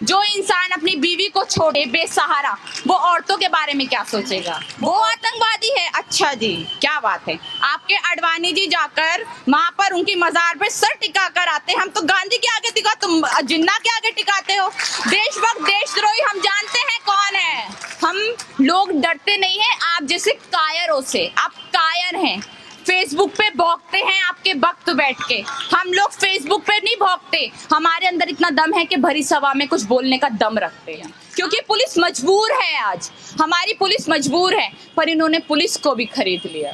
जो इंसान अपनी बीवी को छोड़े बेसहारा, वो औरतों के बारे में क्या सोचेगा? वो आतंकवादी है। अच्छा जी, क्या बात है। आपके अडवाणी जी जाकर वहां पर उनकी मजार पे सर टिका कर आते, हम तो गांधी के आगे टिका, तुम जिन्ना के आगे टिकाते हो। देशभक्त देशद्रोही हम जानते हैं कौन है। हम लोग डरते नहीं है आप जैसे कायरों से। आप कायर हैं, फेसबुक पे भौंकते हैं आपके वक्त बैठ के। हम लोग फेसबुक पे नहीं भौंकते, हमारे अंदर इतना दम है कि भरी सभा में कुछ बोलने का दम रखते हैं, क्योंकि पुलिस मजबूर है। आज हमारी पुलिस मजबूर है, पर इन्होंने पुलिस को भी खरीद लिया।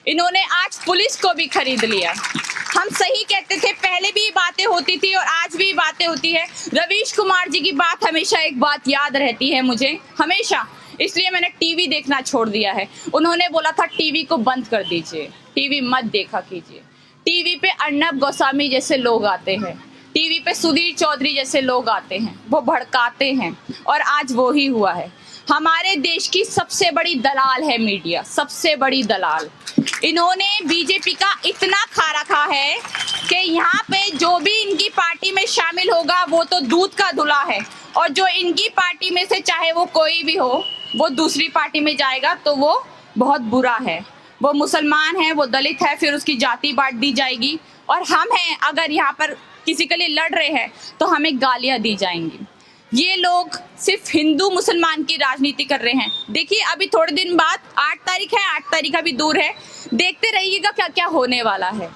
इन्होंने आज पुलिस को भी खरीद लिया। हम सही कहते थे, पहले भी बातें होती थी और आज भी बातें होती है। रवीश कुमार जी की बात हमेशा एक बात याद रहती है मुझे, हमेशा, इसलिए मैंने टीवी देखना छोड़ दिया है। उन्होंने बोला था टीवी को बंद कर दीजिए, टीवी मत देखा कीजिए। टीवी पे अर्नब गोस्वामी जैसे लोग आते हैं, टीवी पे सुधीर चौधरी जैसे लोग आते हैं, वो भड़काते हैं, और आज वो ही हुआ है। हमारे देश की सबसे बड़ी दलाल है मीडिया, सबसे बड़ी दलाल। इन्होंने बीजेपी का इतना खा रखा है कि यहाँ पे जो भी इनकी पार्टी में शामिल होगा वो तो दूध का धुला है, और जो इनकी पार्टी में से चाहे वो कोई भी हो, वो दूसरी पार्टी में जाएगा तो वो बहुत बुरा है। वो मुसलमान है, वो दलित है, फिर उसकी जाति बांट दी जाएगी। और हम हैं, अगर यहाँ पर किसी के लिए लड़ रहे हैं तो हमें गालियां दी जाएंगी। ये लोग सिर्फ हिंदू मुसलमान की राजनीति कर रहे हैं। देखिए, अभी थोड़े दिन बाद 8 तारीख है, 8 तारीख अभी दूर है, देखते रहिएगा क्या क्या होने वाला है।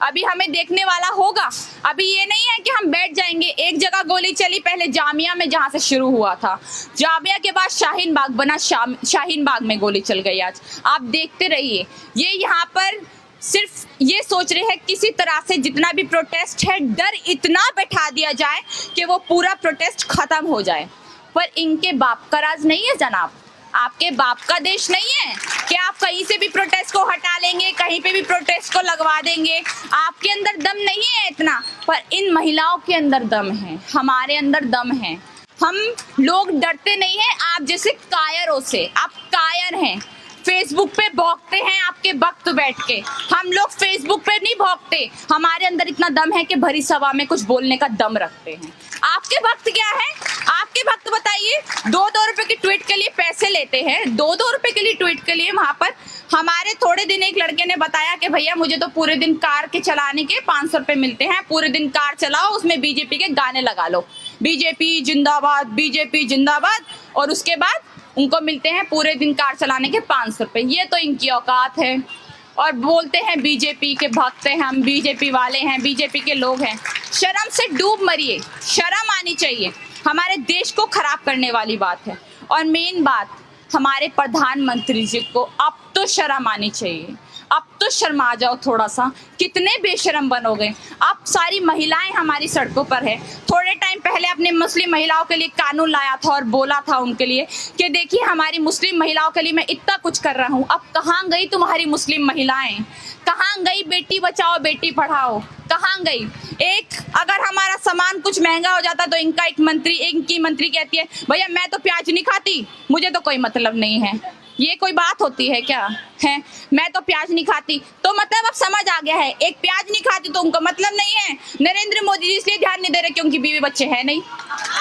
अभी हमें देखने वाला होगा। अभी ये नहीं है कि हम बैठ जाएंगे। एक जगह गोली चली, पहले जामिया में, जहां से शुरू हुआ था, जामिया के बाद शाहीन बाग बना, शाहीन बाग में गोली चल गई। आज आप देखते रहिए। ये यहाँ पर सिर्फ ये सोच रहे हैं किसी तरह से जितना भी प्रोटेस्ट है, डर इतना बैठा दिया जाए कि वो पूरा प्रोटेस्ट खत्म हो जाए। पर इनके बाप का राज नहीं है जनाब, आपके बाप का देश नहीं है कि आप कहीं से भी प्रोटेस्ट को हटा लेंगे, कहीं पे भी प्रोटेस्ट को लगवा देंगे। आपके अंदर दम नहीं है इतना, पर इन महिलाओं के अंदर दम है, हमारे अंदर दम है। हम लोग डरते नहीं है आप जैसे कायरों से। आप कायर हैं, फेसबुक पे भौंकते हैं आपके वक्त बैठ के। हम लोग फेसबुक पे नहीं भौंकते, हमारे अंदर इतना दम है कि भरी सभा में कुछ बोलने का दम रखते हैं। आपके वक्त क्या है? आपके वक्त बताइए। 2-2 रुपए की ट्वीट के लिए पैसे लेते हैं, 2-2 रुपए के लिए ट्वीट के लिए। वहां पर हमारे थोड़े दिन एक लड़के ने बताया कि भैया मुझे तो पूरे दिन कार के चलाने के 500 रुपए मिलते हैं, पूरे दिन कार चलाओ, उसमें बीजेपी के गाने लगा लो, बीजेपी जिंदाबाद, बीजेपी जिंदाबाद, और उसके बाद उनको मिलते हैं पूरे दिन कार चलाने के 500 रुपए। ये तो इनकी औकात है। और बोलते हैं बीजेपी के भक्त हैं हम, बीजेपी वाले हैं, बीजेपी के लोग हैं। शर्म से डूब मरिए, शर्म आनी चाहिए। हमारे देश को खराब करने वाली बात है। और मेन बात, हमारे प्रधानमंत्री जी को अब तो शर्म आनी चाहिए। अब तो शर्मा जाओ थोड़ा सा, कितने बेशरम बन हो गए। अब सारी महिलाएं हमारी सड़कों पर है। थोड़े टाइम पहले अपने मुस्लिम महिलाओं के लिए कानून लाया था और बोला था उनके लिए कि देखिए हमारी मुस्लिम महिलाओं के लिए मैं इतना कुछ कर रहा हूँ। अब कहाँ गई तुम्हारी मुस्लिम महिलाएं? कहाँ गई बेटी बचाओ बेटी पढ़ाओ? कहाँ गई? एक अगर हमारा सामान कुछ महंगा हो जाता तो इनकी मंत्री कहती है भैया मैं तो प्याज नहीं खाती, मुझे तो कोई मतलब नहीं है। ये कोई बात होती है क्या? है, मैं तो प्याज नहीं खाती, तो मतलब अब समझ आ गया है, एक प्याज नहीं खाती तो उनको मतलब नहीं है। नरेंद्र मोदी जी इसलिए ध्यान नहीं दे रहे क्योंकि बीवी बच्चे हैं नहीं,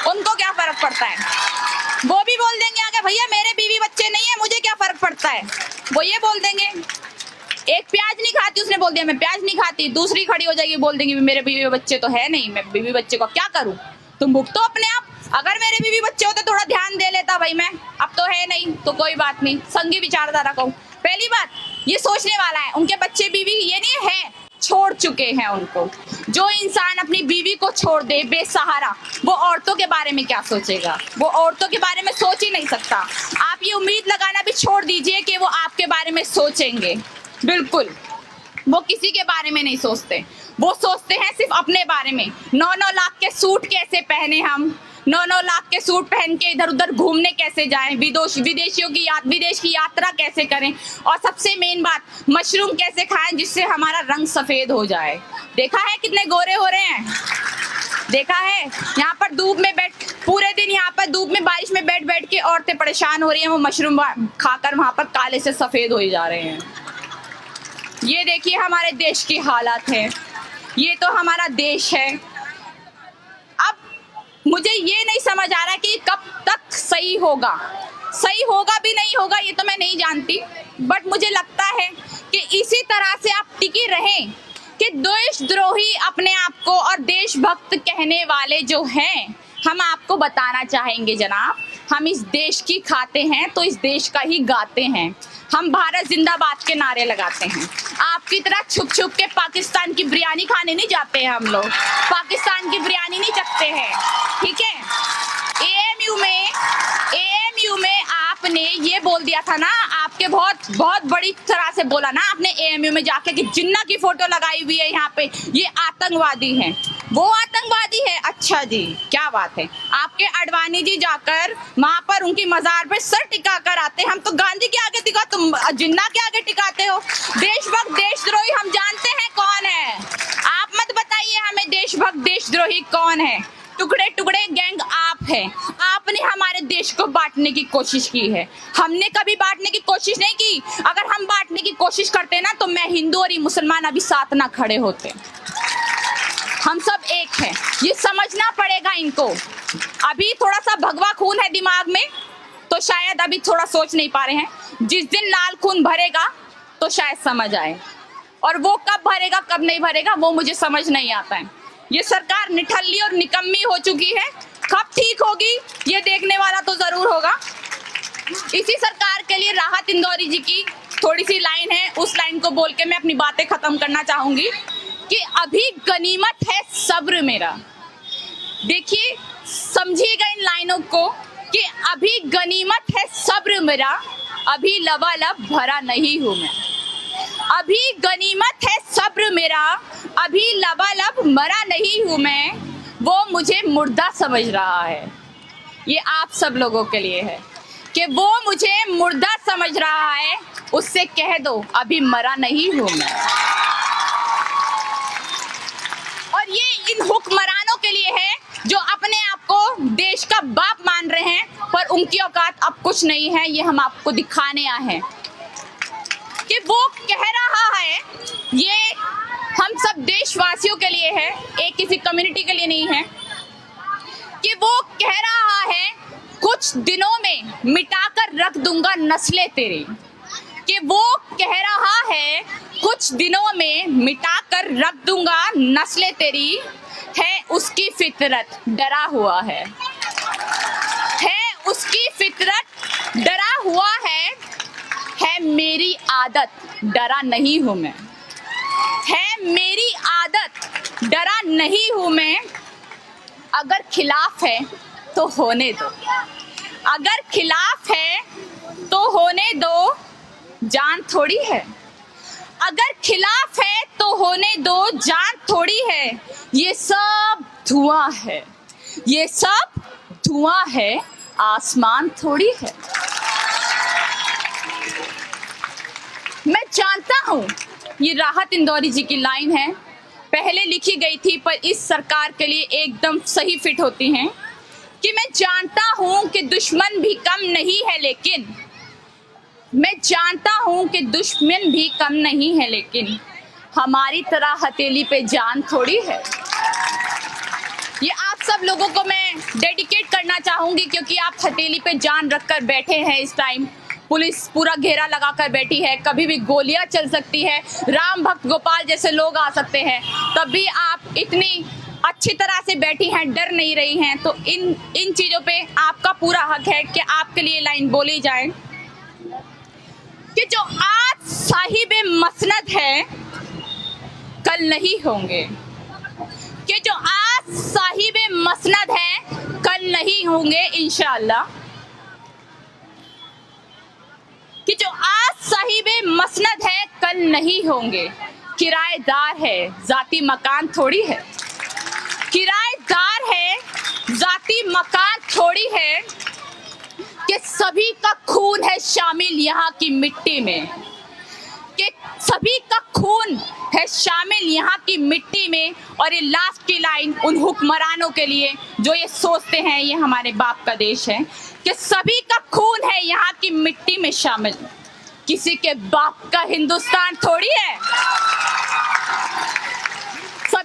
उनको क्या फर्क पड़ता है? वो भी बोल देंगे आगे भैया मेरे बीवी बच्चे नहीं है, मुझे क्या फर्क पड़ता है, वो ये बोल देंगे। एक प्याज नहीं खाती, उसने बोल दिया मैं प्याज नहीं खाती, दूसरी खड़ी हो जाएगी बोल देंगी मेरे बीवी बच्चे तो है नहीं, मैं बीवी बच्चे को क्या करूं? तुम भुगतो अपने आप। अगर मेरे बीवी बच्चे होते थोड़ा ध्यान दे लेता भाई मैं, अब तो है नहीं तो कोई बात नहीं, संघी विचारधारा कहूं। पहली बात ये सोचने वाला है, उनके बच्चे बीवी ये नहीं है, छोड़ चुके हैं उनको। जो इंसान अपनी बीवी को छोड़ दे बेसहारा, वो औरतों के बारे में क्या सोचेगा? वो औरतों के बारे में सोच ही नहीं सकता। आप ये उम्मीद लगाना भी छोड़ दीजिए कि वो आपके बारे में सोचेंगे। बिल्कुल, वो किसी के बारे में नहीं सोचते, वो सोचते हैं सिर्फ अपने बारे में। 9-9 लाख के सूट कैसे पहने हम, 9-9 लाख के सूट पहन के इधर उधर घूमने कैसे जाएं, विदेश की यात्रा कैसे करें, और सबसे मेन बात मशरूम कैसे खाएं जिससे हमारा रंग सफेद हो जाए। देखा है कितने गोरे हो रहे हैं? देखा है? यहाँ पर धूप में पूरे दिन यहाँ पर धूप में बारिश में बैठ के औरतें परेशान हो रही हैं, वो मशरूम खाकर वहां पर काले से सफेद हो ही जा रहे हैं। ये देखिए हमारे देश की हालत है, ये तो हमारा देश है। अब मुझे ये नहीं समझ आ रहा कि कब तक सही होगा भी नहीं होगा, ये तो मैं नहीं जानती, बट मुझे लगता है कि इसी तरह से आप टिके रहें कि देशद्रोही अपने आप को और देशभक्त कहने वाले जो हैं, हम आपको बताना चाहेंगे जनाब, हम इस देश की खाते हैं तो इस देश का ही गाते हैं। हम भारत जिंदाबाद के नारे लगाते हैं। आपकी तरह छुप छुप के पाकिस्तान की बिरयानी खाने नहीं जाते हैं हम लोग, पाकिस्तान की बिरयानी नहीं चखते हैं, ठीक है। एएमयू में आपने ये बोल दिया था ना, आपके बहुत बड़ी तरह से बोला ना आपने एएमयू में जाके कि जिन्ना की फोटो लगाई हुई है यहाँ पे, ये आतंकवादी है, वो आतंकवादी है। अच्छा जी, क्या बात है। आपके अडवाणी जी जाकर वहां पर उनकी मजार पे सर टिका कर आते, हम तो गांधी के आगे टिका, तुम जिन्ना के आगे टिकाते हो। देशभक्त देशद्रोही हम जानते हैं कौन है, आप मत बताइए हमें देशभक्त देशद्रोही कौन है। टुकड़े टुकड़े गैंग आप हैं, आपने हमारे देश को बांटने की कोशिश की है, हमने कभी बांटने की कोशिश नहीं की। अगर हम बांटने की कोशिश करते ना तो मैं हिंदू और ये मुसलमान अभी साथ ना खड़े होते। हम सब एक हैं, ये समझना पड़ेगा इनको। अभी थोड़ा सा भगवा खून है दिमाग में तो शायद अभी थोड़ा सोच नहीं पा रहे हैं। जिस दिन लाल खून भरेगा तो शायद समझ आए, और वो कब भरेगा कब नहीं भरेगा वो मुझे समझ नहीं आता है। ये सरकार निठल्ली और निकम्मी हो चुकी है, कब ठीक होगी ये देखने वाला तो जरूर होगा। इसी सरकार के लिए राहत इंदौरी जी की थोड़ी सी लाइन है, उस लाइन को बोल के मैं अपनी बातें खत्म करना चाहूंगी कि अभी गनीमत है सब्र मेरा। देखिए, समझिएगा इन लाइनों को कि अभी गनीमत है सब्र मेरा, अभी लबालब भरा नहीं हूं मैं। अभी गनीमत है सब्र मेरा, अभी लबालब मरा नहीं हूं मैं। वो मुझे मुर्दा समझ रहा है, ये आप सब लोगों के लिए है कि वो मुझे मुर्दा समझ रहा है, उससे कह दो अभी मरा नहीं हूं मैं। और ये इन हुक्मरानों के लिए है जो अपने आप को देश का बाप मान रहे हैं, पर उनकी औकात अब कुछ नहीं है। ये हम आपको दिखाने आए हैं कि वो कह रहा है, ये हम सब देशवासियों के लिए है, एक किसी कम्युनिटी के लिए नहीं है, कि वो कह रहा है कुछ दिनों में मिटाकर रख दूंगा नस्लें तेरी। कि वो कह रहा है कुछ दिनों में मिटाकर रख दूंगा नस्लें तेरी, है उसकी फितरत डरा हुआ है उसकी फितरत डरा हुआ है मेरी आदत डरा नहीं हूं मैं, है मेरी आदत डरा नहीं हूं मैं। अगर खिलाफ है तो होने दो, अगर खिलाफ है तो होने दो, जान थोड़ी है। अगर खिलाफ है तो होने दो, जान थोड़ी है। ये सब धुआं है, ये सब धुआं है, आसमान थोड़ी है। मैं जानता हूँ ये राहत इंदौरी जी की लाइन है, पहले लिखी गई थी पर इस सरकार के लिए एकदम सही फिट होती हैं, कि मैं जानता हूँ कि दुश्मन भी कम नहीं है, लेकिन मैं जानता हूँ कि दुश्मन भी कम नहीं है, लेकिन हमारी तरह हथेली पे जान थोड़ी है। ये आप सब लोगों को मैं डेडिकेट करना चाहूँगी, क्योंकि आप हथेली पे जान रखकर बैठे हैं। इस टाइम पुलिस पूरा घेरा लगाकर बैठी है, कभी भी गोलियां चल सकती है, राम भक्त गोपाल जैसे लोग आ सकते हैं, तब भी आप इतनी अच्छी तरह से बैठी हैं, डर नहीं रही हैं। तो इन चीज़ों पे आपका पूरा हक है कि आपके लिए लाइन बोली जाए कि जो आज साहिबे मसनद है कल नहीं होंगे, कि जो आज साहिबे मसनद है कल नहीं होंगे इंशाअल्लाह, कि जो आज साहिबे मसनद है कल नहीं होंगे। किराएदार है जाती मकान थोड़ी है, किराएदार है जाती मकान थोड़ी है, कि सभी का खून है शामिल यहाँ की मिट्टी में, कि सभी का खून है शामिल यहाँ की मिट्टी में। और ये लास्ट की लाइन उन हुक्मरानों के लिए जो ये सोचते हैं ये हमारे बाप का देश है, कि सभी का खून है यहाँ की मिट्टी में शामिल, किसी के बाप का हिंदुस्तान थोड़ी है।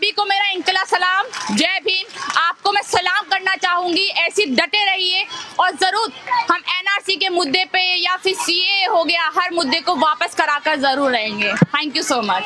सभी को मेरा इनकला सलाम, जय भीम। आपको मैं सलाम करना चाहूंगी, ऐसी डटे रहिए और जरूर हम एनआरसी के मुद्दे पे या फिर सीए हो गया, हर मुद्दे को वापस कराकर जरूर रहेंगे। Thank you so much.